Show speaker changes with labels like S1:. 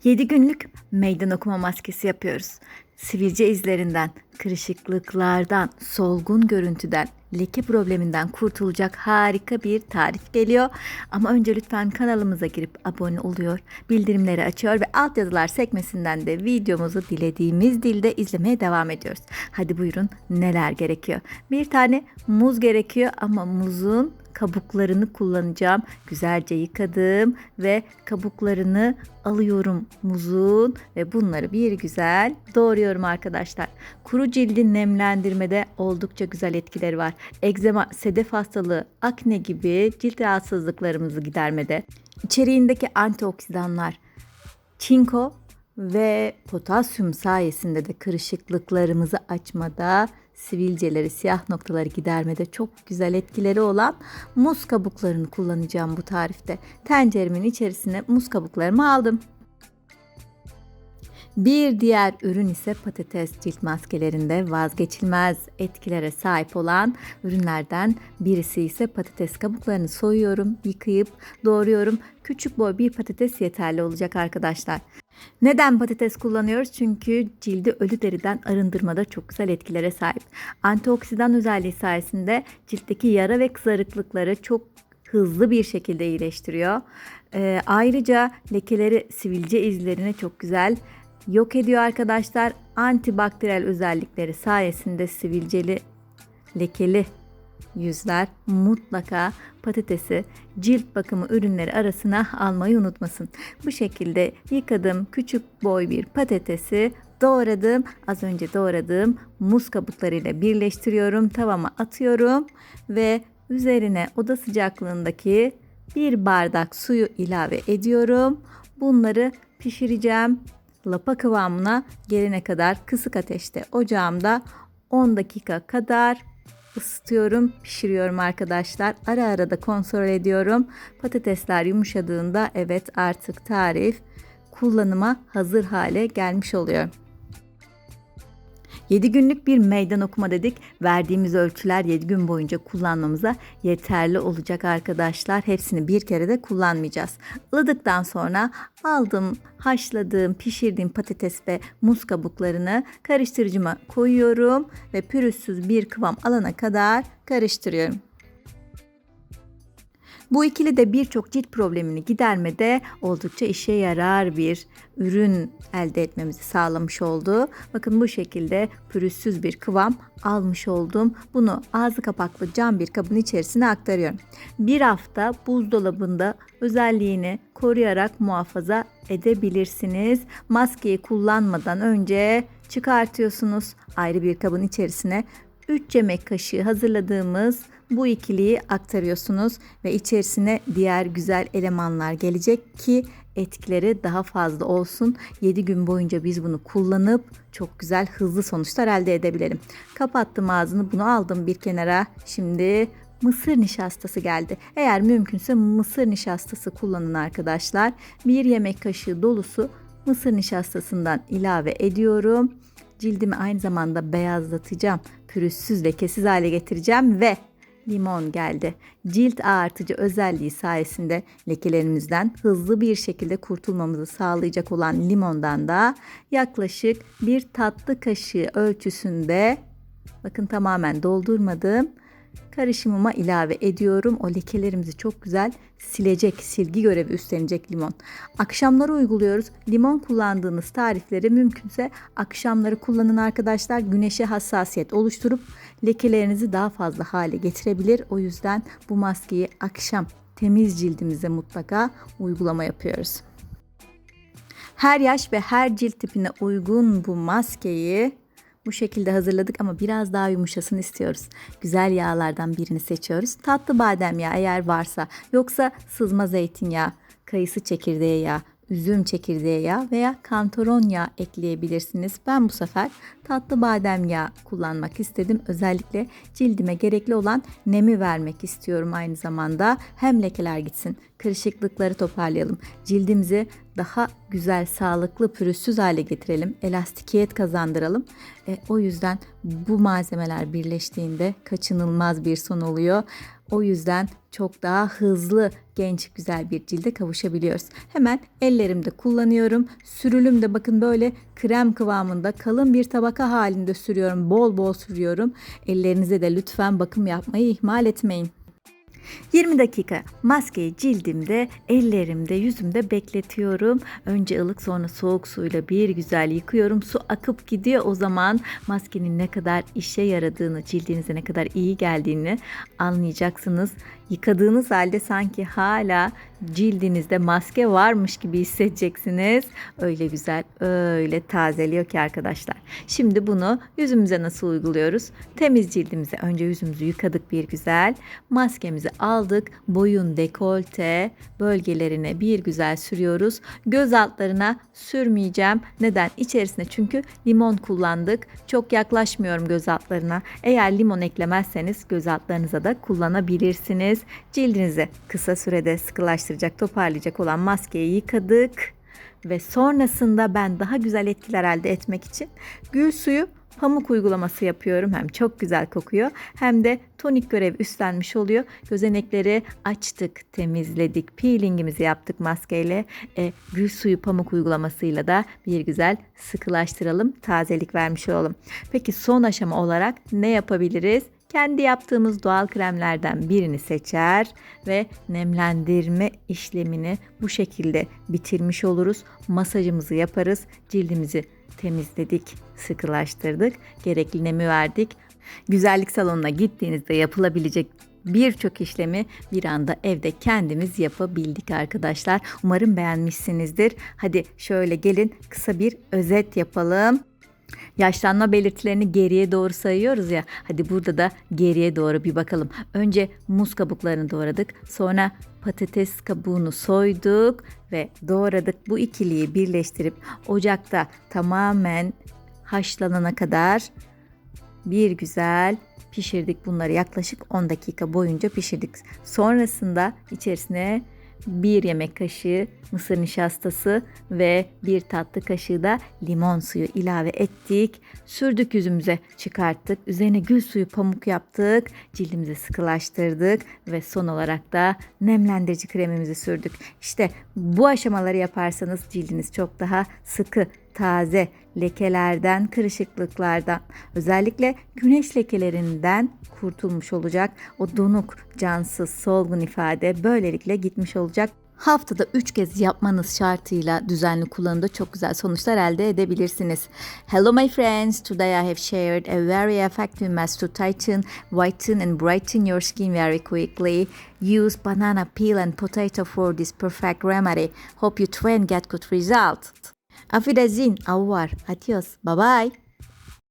S1: 7 günlük meydan okuma maskesi yapıyoruz. Sivilce izlerinden, kırışıklıklardan, solgun görüntüden, leke probleminden kurtulacak harika bir tarif geliyor. Ama önce lütfen kanalımıza girip abone oluyor, bildirimleri açıyor ve altyazılar sekmesinden de videomuzu dilediğimiz dilde izlemeye devam ediyoruz. Hadi buyurun, neler gerekiyor? Bir tane muz gerekiyor ama muzun kabuklarını kullanacağım. Güzelce yıkadım ve kabuklarını alıyorum muzun ve bunları bir güzel doğruyorum arkadaşlar. Kuru cildi nemlendirmede oldukça güzel etkileri var. Egzama, sedef hastalığı, akne gibi cilt rahatsızlıklarımızı gidermede. İçeriğindeki antioksidanlar, çinko ve potasyum sayesinde de kırışıklıklarımızı açmada, sivilceleri, siyah noktaları gidermede çok güzel etkileri olan muz kabuklarını kullanacağım bu tarifte. Tenceremin içerisine muz kabuklarımı aldım. Bir diğer ürün ise patates. Cilt maskelerinde vazgeçilmez etkilere sahip olan ürünlerden birisi ise patates kabuklarını soyuyorum, yıkayıp doğruyorum. Küçük boy bir patates yeterli olacak arkadaşlar. Neden patates kullanıyoruz? Çünkü cildi ölü deriden arındırmada çok güzel etkilere sahip. Antioksidan özelliği sayesinde ciltteki yara ve kızarıklıkları çok hızlı bir şekilde iyileştiriyor. Ayrıca lekeleri, sivilce izlerini çok güzel yok ediyor arkadaşlar. Antibakteriyel özellikleri sayesinde sivilceli, lekeli yüzler mutlaka patatesi cilt bakımı ürünleri arasına almayı unutmasın. Bu şekilde yıkadım, küçük boy bir patatesi doğradım. Az önce doğradığım muz kabuklarıyla birleştiriyorum. Tavama atıyorum ve üzerine oda sıcaklığındaki bir bardak suyu ilave ediyorum. Bunları pişireceğim. Lapa kıvamına gelene kadar kısık ateşte ocağımda 10 dakika kadar ısıtıyorum, pişiriyorum arkadaşlar. Ara ara da kontrol ediyorum. Patatesler yumuşadığında evet, artık tarif kullanıma hazır hale gelmiş oluyor. 7 günlük bir meydan okuma dedik. Verdiğimiz ölçüler 7 gün boyunca kullanmamıza yeterli olacak arkadaşlar. Hepsini bir kere de kullanmayacağız. Ilıdıktan sonra aldım, haşladığım, pişirdiğim patates ve muz kabuklarını karıştırıcıma koyuyorum ve pürüzsüz bir kıvam alana kadar karıştırıyorum. Bu ikili de birçok cilt problemini gidermede oldukça işe yarar bir ürün elde etmemizi sağlamış oldu. Bakın bu şekilde pürüzsüz bir kıvam almış oldum. Bunu ağzı kapaklı cam bir kabın içerisine aktarıyorum. Bir hafta buzdolabında özelliğini koruyarak muhafaza edebilirsiniz. Maskeyi kullanmadan önce çıkartıyorsunuz. Ayrı bir kabın içerisine 3 yemek kaşığı hazırladığımız bu ikiliyi aktarıyorsunuz ve içerisine diğer güzel elemanlar gelecek ki etkileri daha fazla olsun. 7 gün boyunca biz bunu kullanıp çok güzel, hızlı sonuçlar elde edebilelim. Kapattım ağzını, bunu aldım bir kenara. Şimdi mısır nişastası geldi. Eğer mümkünse mısır nişastası kullanın arkadaşlar. 1 yemek kaşığı dolusu mısır nişastasından ilave ediyorum. Cildimi aynı zamanda beyazlatacağım. Pürüzsüz, lekesiz hale getireceğim ve limon geldi. Cilt ağartıcı özelliği sayesinde lekelerimizden hızlı bir şekilde kurtulmamızı sağlayacak olan limondan da yaklaşık bir tatlı kaşığı ölçüsünde, bakın tamamen doldurmadım, karışımıma ilave ediyorum. O lekelerimizi çok güzel silecek, silgi görevi üstlenecek limon. Akşamları uyguluyoruz. Limon kullandığınız tarifleri mümkünse akşamları kullanın arkadaşlar. Güneşe hassasiyet oluşturup lekelerinizi daha fazla hale getirebilir. O yüzden bu maskeyi akşam temiz cildimize mutlaka uygulama yapıyoruz. Her yaş ve her cilt tipine uygun bu maskeyi bu şekilde hazırladık ama biraz daha yumuşasını istiyoruz. Güzel yağlardan birini seçiyoruz. Tatlı badem yağı eğer varsa, yoksa sızma zeytinyağı, kayısı çekirdeği yağı, üzüm çekirdeği yağı veya kantaron yağı ekleyebilirsiniz. Ben bu sefer tatlı badem yağı kullanmak istedim. Özellikle cildime gerekli olan nemi vermek istiyorum aynı zamanda. Hem lekeler gitsin, kırışıklıkları toparlayalım. Cildimizi daha güzel, sağlıklı, pürüzsüz hale getirelim. Elastikiyet kazandıralım. O yüzden bu malzemeler birleştiğinde kaçınılmaz bir son oluyor. O yüzden çok daha hızlı genç güzel bir cilde kavuşabiliyoruz. Hemen ellerimde kullanıyorum. Sürülüm de bakın böyle krem kıvamında kalın bir tabaka halinde sürüyorum. Bol bol sürüyorum. Ellerinize de lütfen bakım yapmayı ihmal etmeyin. 20 dakika maskeyi cildimde, ellerimde, yüzümde bekletiyorum. Önce ılık sonra soğuk suyla bir güzel yıkıyorum. Su akıp gidiyor, o zaman maskenin ne kadar işe yaradığını, cildinize ne kadar iyi geldiğini anlayacaksınız. Yıkadığınız halde sanki hala cildinizde maske varmış gibi hissedeceksiniz. Öyle güzel, öyle tazeliyor ki arkadaşlar. Şimdi bunu yüzümüze nasıl uyguluyoruz? Temiz cildimize önce yüzümüzü yıkadık bir güzel. Maskemizi aldık. Boyun, dekolte bölgelerine bir güzel sürüyoruz. Göz altlarına sürmeyeceğim. Neden? İçerisine çünkü limon kullandık. Çok yaklaşmıyorum göz altlarına. Eğer limon eklemezseniz göz altlarınıza da kullanabilirsiniz. Cildinizi kısa sürede sıkılaştıracak, toparlayacak olan maskeyi yıkadık. Ve sonrasında ben daha güzel etkiler elde etmek için gül suyu pamuk uygulaması yapıyorum. Hem çok güzel kokuyor hem de tonik görev üstlenmiş oluyor. Gözenekleri açtık, temizledik, peelingimizi yaptık maskeyle. Gül suyu pamuk uygulamasıyla da bir güzel sıkılaştıralım, tazelik vermiş olalım. Peki son aşama olarak ne yapabiliriz? Kendi yaptığımız doğal kremlerden birini seçer ve nemlendirme işlemini bu şekilde bitirmiş oluruz. Masajımızı yaparız, cildimizi temizledik, sıkılaştırdık, gerekli nemi verdik. Güzellik salonuna gittiğinizde yapılabilecek birçok işlemi bir anda evde kendimiz yapabildik arkadaşlar. Umarım beğenmişsinizdir. Hadi şöyle gelin kısa bir özet yapalım. Yaşlanma belirtilerini geriye doğru sayıyoruz ya. Hadi burada da geriye doğru bir bakalım. Önce muz kabuklarını doğradık. Sonra patates kabuğunu soyduk ve doğradık. Bu ikiliyi birleştirip ocakta tamamen haşlanana kadar bir güzel pişirdik. Bunları yaklaşık 10 dakika boyunca pişirdik. Sonrasında içerisine 1 yemek kaşığı mısır nişastası ve 1 tatlı kaşığı da limon suyu ilave ettik. Sürdük, yüzümüze çıkarttık. Üzerine gül suyu pamuk yaptık. Cildimizi sıkılaştırdık ve son olarak da nemlendirici kremimizi sürdük. İşte bu aşamaları yaparsanız cildiniz çok daha sıkı, taze, lekelerden, kırışıklıklardan, özellikle güneş lekelerinden kurtulmuş olacak. O donuk, cansız, solgun ifade böylelikle gitmiş olacak. Haftada 3 kez yapmanız şartıyla düzenli kullanımda çok güzel sonuçlar elde edebilirsiniz. Hello my friends, today I have shared a very effective mask to tighten, whiten and brighten your skin very quickly. Use banana peel and potato for this perfect remedy. Hope you try and get good result. Auf Wiedersehen, au revoir, adios, bye bye.